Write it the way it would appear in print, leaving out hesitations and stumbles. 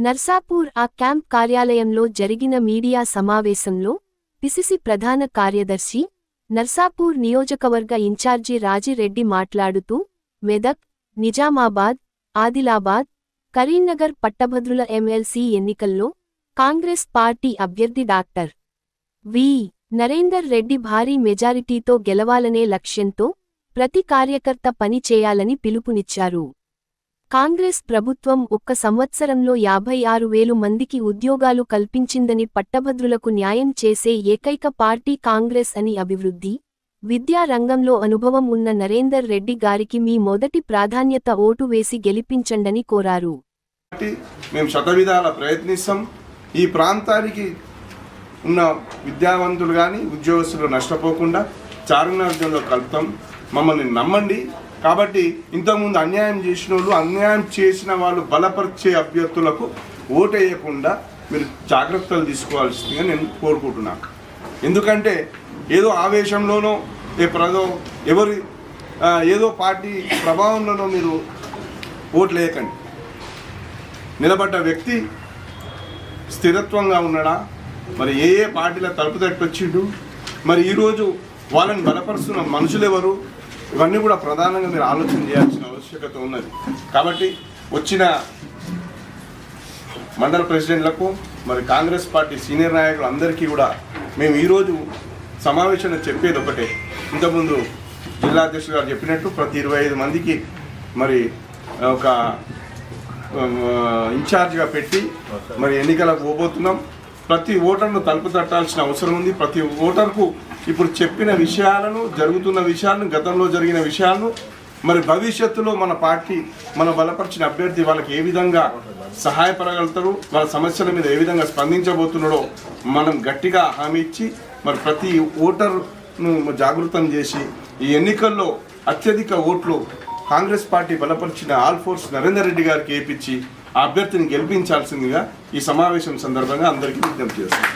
నర్సాపూర్ ఆ క్యాంప్ కార్యాలయంలో జరిగిన మీడియా సమావేశంలో పిసిసి ప్రధాన కార్యదర్శి, నర్సాపూర్ నియోజకవర్గ ఇన్ఛార్జి రాజిరెడ్డి మాట్లాడుతూ, మెదక్, నిజామాబాద్, ఆదిలాబాద్, కరీంనగర్ పట్టభద్రుల ఎమ్మెల్సీ ఎన్నికల్లో కాంగ్రెస్ పార్టీ అభ్యర్థి డాక్టర్ వి. నరేందర్ రెడ్డి భారీ మెజారిటీతో గెలవాలనే లక్ష్యంతో ప్రతి కార్యకర్త పని చేయాలని పిలుపునిచ్చారు. కాంగ్రెస్ ప్రభుత్వం 1 సంవత్సరంలో 56,000 మందికి ఉద్యోగాలు కల్పించిందని, పట్టభద్రులకు న్యాయం చేసే ఏకైక పార్టీ కాంగ్రెస్ అని, అభివృద్ధి, విద్యా రంగంలో అనుభవం ఉన్న నరేందర్ రెడ్డి గారికి మీ మొదటి ప్రాధాన్యత ఓటు వేసి గెలిపించండని కోరారు. మేము శతవిధాల ప్రయత్నిస్తాం. ఈ ప్రాంతానికి ఉన్న విద్యావంతులు కానీ ఉద్యోగస్తులు నష్టపోకుండా చార్మినార్లో కలుపుతాం. మమ్మల్ని నమ్మండి. కాబట్టి ఇంతకుముందు అన్యాయం చేసిన వాళ్ళు, అన్యాయం చేసిన వాళ్ళు బలపరిచే అభ్యర్థులకు ఓటు వేయకుండా మీరు జాగ్రత్తలు తీసుకోవాల్సిందిగా నేను కోరుకుంటున్నాను. ఎందుకంటే ఏదో ఆవేశంలోనో ఏదో పార్టీ ప్రభావంలోనో మీరు ఓట్లు వేయకండి. నిలబడ్డ వ్యక్తి స్థిరత్వంగా ఉన్నాడా, మరి ఏ పార్టీల తలుపు తట్టి వచ్చిండు, మరి ఈరోజు వాళ్ళని బలపరుస్తున్న మనుషులు ఎవరు, ఇవన్నీ కూడా ప్రధానంగా మీరు ఆలోచన చేయాల్సిన ఆవశ్యకత ఉన్నది. కాబట్టి వచ్చిన మండల ప్రెసిడెంట్లకు, మరి కాంగ్రెస్ పార్టీ సీనియర్ నాయకులు అందరికీ కూడా మేము ఈరోజు సమావేశంలో చెప్పేది ఒకటే. ఇంతకుముందు జిల్లా అధ్యక్షులు గారు చెప్పినట్టు ప్రతి 25 మందికి మరి ఒక ఇన్ఛార్జ్గా పెట్టి మరి ఎన్నికలకు పోబోతున్నాం. ప్రతి ఓటర్ను తలుపు తట్టాల్సిన అవసరం ఉంది. ప్రతి ఓటర్కు ఇప్పుడు చెప్పిన విషయాలను, జరుగుతున్న విషయాలను, గతంలో జరిగిన విషయాలను, మరి భవిష్యత్తులో మన పార్టీ, మన బలపరిచిన అభ్యర్థి వాళ్ళకి ఏ విధంగా సహాయపడగలుగుతారు, వాళ్ళ సమస్యల మీద ఏ విధంగా స్పందించబోతున్నాడో మనం గట్టిగా హామీ ఇచ్చి మరి ప్రతి ఓటర్ను జాగృతం చేసి ఈ ఎన్నికల్లో అత్యధిక ఓట్లు కాంగ్రెస్ పార్టీ బలపరిచిన ఆల్ ఫోర్స్ నరేందర్ రెడ్డి గారికి ఏపించి ఆ అభ్యర్థిని గెలిపించాల్సిందిగా ఈ సమావేశం సందర్భంగా అందరికీ విజ్ఞప్తి చేస్తాను.